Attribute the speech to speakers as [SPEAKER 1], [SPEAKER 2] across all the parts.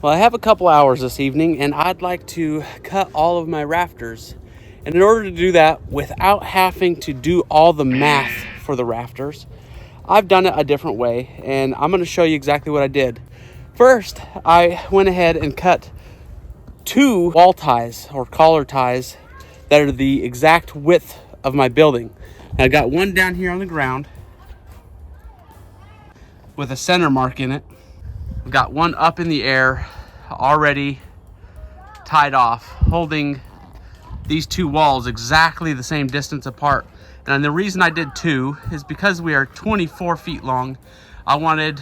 [SPEAKER 1] Well, I have a couple hours this evening and I'd like to cut all of my rafters. And in order to do that without having to do all the math for the rafters, I've done it a different way, and I'm going to show you exactly what I did. First, I went ahead and cut 2 wall ties or collar ties that are the exact width of my building. I got one down here on the ground with a center mark in it. I've got one up in the air already tied off, holding these 2 walls exactly the same distance apart. And the reason I did 2 is because we are 24 feet long. I wanted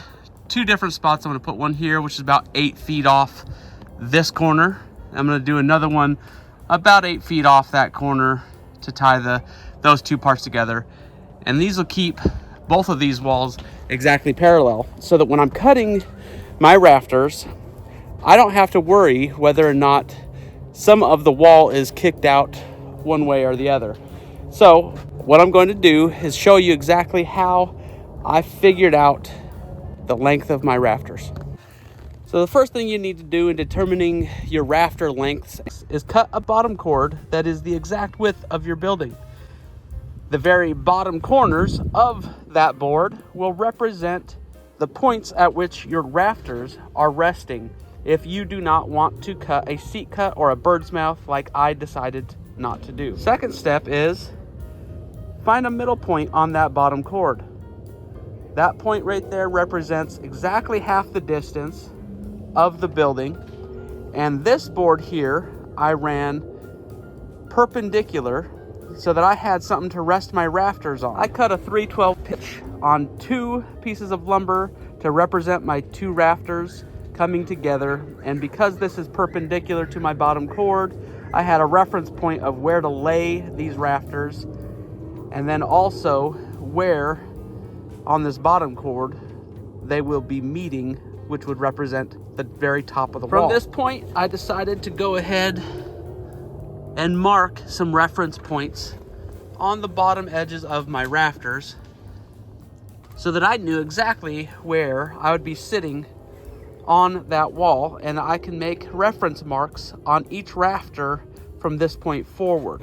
[SPEAKER 1] 2 different spots. I'm going to put one here, which is about 8 feet off this corner. I'm going to do another one about 8 feet off that corner to tie those 2 parts together. And these will keep both of these walls exactly parallel, so that when I'm cutting my rafters, I don't have to worry whether or not some of the wall is kicked out one way or the other. So what I'm going to do is show you exactly how I figured out the length of my rafters. So the first thing you need to do in determining your rafter lengths is cut a bottom cord that is the exact width of your building. The very bottom corners of that board will represent the points at which your rafters are resting if you do not want to cut a seat cut or a bird's mouth like I decided not to do. Second step is find a middle point on that bottom cord. That point right there represents exactly half the distance of the building. And this board here, I ran perpendicular so that I had something to rest my rafters on. I cut a 3/12 pitch on 2 pieces of lumber to represent my 2 rafters coming together. And because this is perpendicular to my bottom cord, I had a reference point of where to lay these rafters, and then also where on this bottom cord they will be meeting, which would represent the very top of the wall. From this point, I decided to go ahead and mark some reference points on the bottom edges of my rafters so that I knew exactly where I would be sitting on that wall, and I can make reference marks on each rafter from this point forward.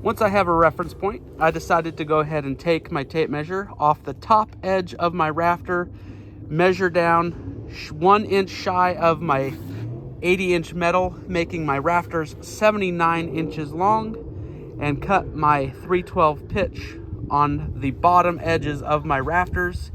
[SPEAKER 1] Once I have a reference point, I decided to go ahead and take my tape measure off the top edge of my rafter, measure down 1 inch shy of my 80-inch metal, making my rafters 79 inches long, and cut my 3/12 pitch on the bottom edges of my rafters.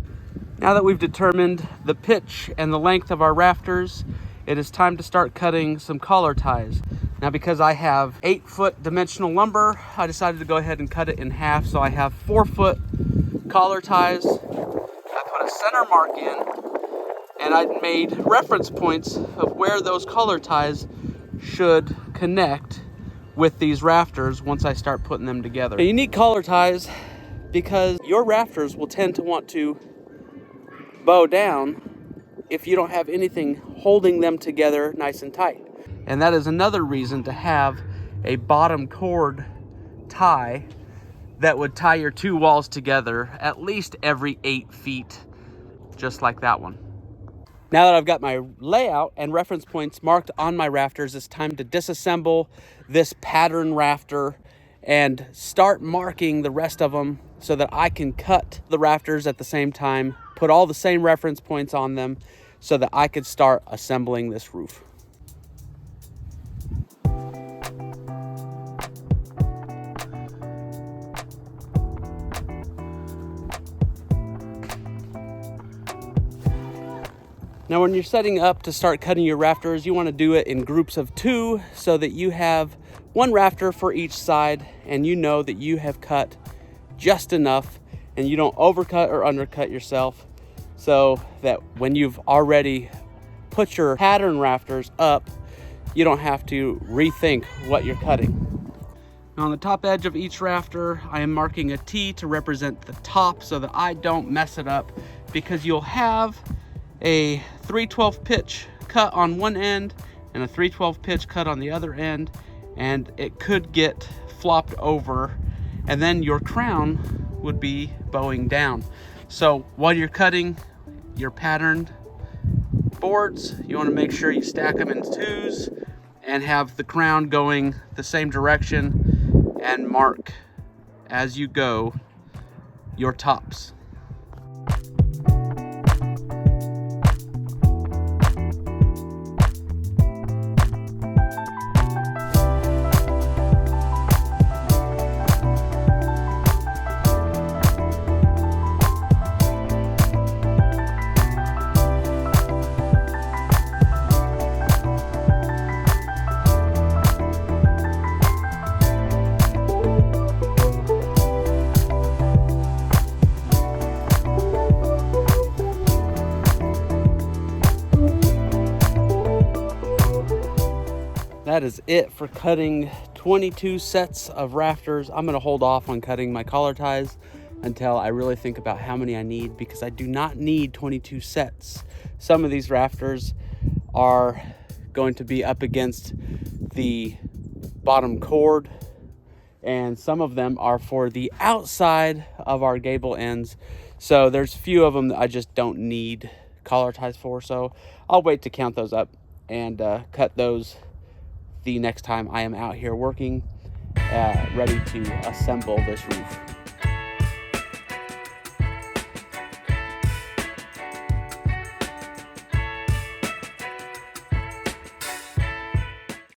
[SPEAKER 1] Now that we've determined the pitch and the length of our rafters, it is time to start cutting some collar ties. Now, because I have 8-foot dimensional lumber, I decided to go ahead and cut it in half. So I have 4-foot collar ties. I put a center mark in, and I made reference points of where those collar ties should connect with these rafters once I start putting them together. Now, you need collar ties because your rafters will tend to want to bow down if you don't have anything holding them together nice and tight. And that is another reason to have a bottom cord tie that would tie your 2 walls together at least every 8 feet, just like that one. Now that I've got my layout and reference points marked on my rafters, it's time to disassemble this pattern rafter and start marking the rest of them so that I can cut the rafters at the same time, put all the same reference points on them so that I could start assembling this roof. Now, when you're setting up to start cutting your rafters, you want to do it in groups of 2 so that you have 1 rafter for each side, and you know that you have cut just enough and you don't overcut or undercut yourself, so that when you've already put your pattern rafters up, you don't have to rethink what you're cutting. Now, on the top edge of each rafter, I am marking a T to represent the top so that I don't mess it up, because you'll have a 3/12 pitch cut on one end and a 3/12 pitch cut on the other end, and it could get flopped over, and then your crown would be bowing down. So while you're cutting your patterned boards, you want to make sure you stack them in twos and have the crown going the same direction, and mark as you go your tops. That is it for cutting 22 sets of rafters. I'm gonna hold off on cutting my collar ties until I really think about how many I need, because I do not need 22 sets. Some of these rafters are going to be up against the bottom cord, and some of them are for the outside of our gable ends. So there's a few of them that I just don't need collar ties for. So I'll wait to count those up and cut those the next time I am out here working, ready to assemble this roof.